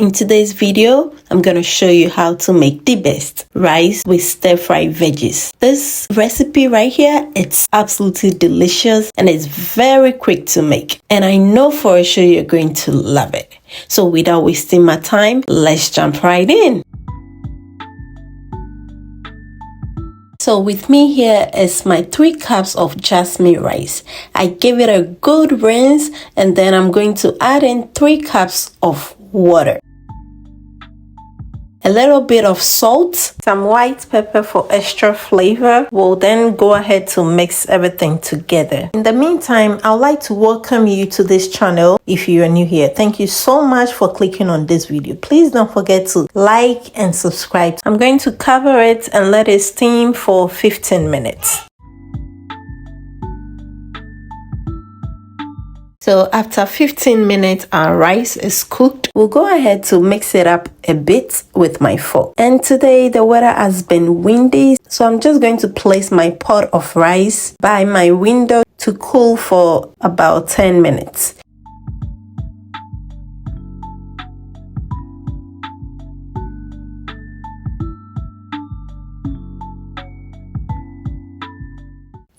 In today's video, I'm going to show you how to make the best rice with stir-fried veggies. This recipe right here, it's absolutely delicious and it's very quick to make. And I know for sure you're going to love it. So without wasting my time, let's jump right in. So with me here is my 3 cups of Jasmine rice. I gave it a good rinse and then I'm going to add in 3 cups of water. A little bit of salt, some white pepper for extra flavor. We'll then go ahead to mix everything together. In the meantime, I'd like to welcome you to this channel if you are new here. Thank you so much for clicking on this video. Please don't forget to like and subscribe. I'm going to cover it and let it steam for 15 minutes. So after 15 minutes, our rice is cooked. We'll go ahead to mix it up a bit with my fork. And today the weather has been windy, so I'm just going to place my pot of rice by my window to cool for about 10 minutes.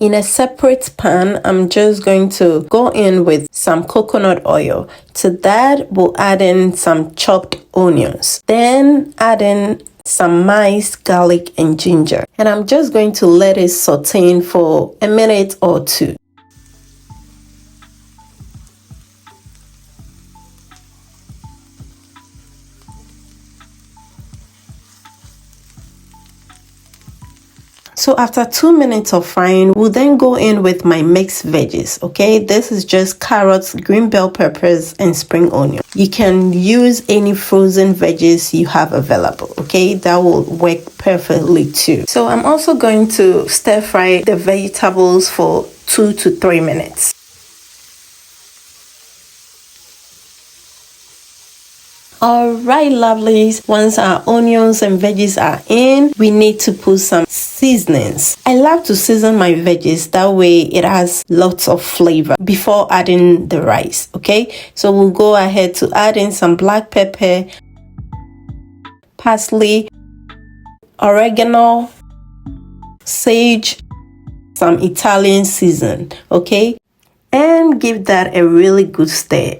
In a separate pan, I'm just going to go in with some coconut oil. To that, we'll add in some chopped onions. Then add in some minced garlic and ginger. And I'm just going to let it saute for a minute or 2. So after 2 minutes of frying, we'll then go in with my mixed veggies, okay? This is just carrots, green bell peppers, and spring onion. You can use any frozen veggies you have available, okay? That will work perfectly too. So I'm also going to stir fry the vegetables for 2 to 3 minutes. Alright lovelies, once our onions and veggies are in, we need to put some seasonings. I love to season my veggies, that way it has lots of flavor before adding the rice, okay? So we'll go ahead to add in some black pepper, parsley, oregano, sage, some Italian season, okay? And give that a really good stir.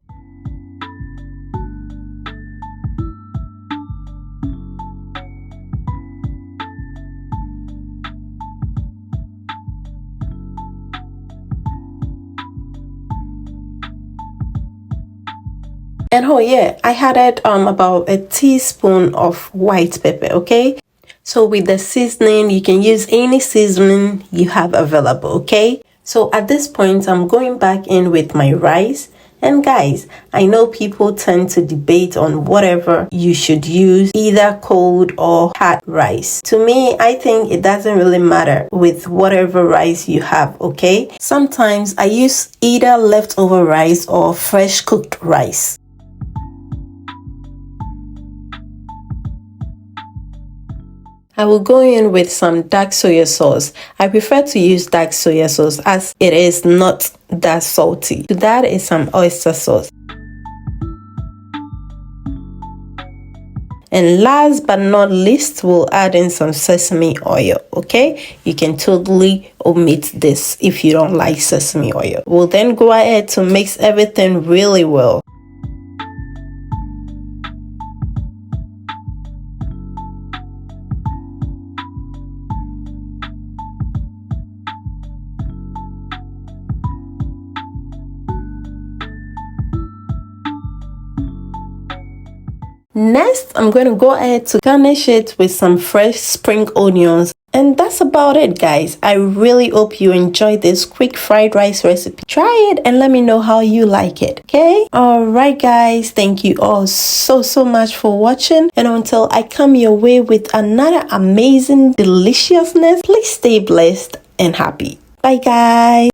And oh yeah, I added about a teaspoon of white pepper, okay? So with the seasoning, you can use any seasoning you have available, okay? So at this point, I'm going back in with my rice. And guys, I know people tend to debate on whatever you should use, either cold or hot rice. To me, I think it doesn't really matter with whatever rice you have, okay? Sometimes I use either leftover rice or fresh cooked rice. I will go in with some dark soy sauce. I prefer to use dark soy sauce as it is not that salty. To that is some oyster sauce. And last but not least, we'll add in some sesame oil, okay? You can totally omit this if you don't like sesame oil. We'll then go ahead to mix everything really well. Next, I'm going to go ahead to garnish it with some fresh spring onions. And that's about it, guys. I really hope you enjoyed this quick fried rice recipe. Try it and let me know how you like it, okay? Alright, guys. Thank you all so much for watching. And until I come your way with another amazing deliciousness, please stay blessed and happy. Bye, guys.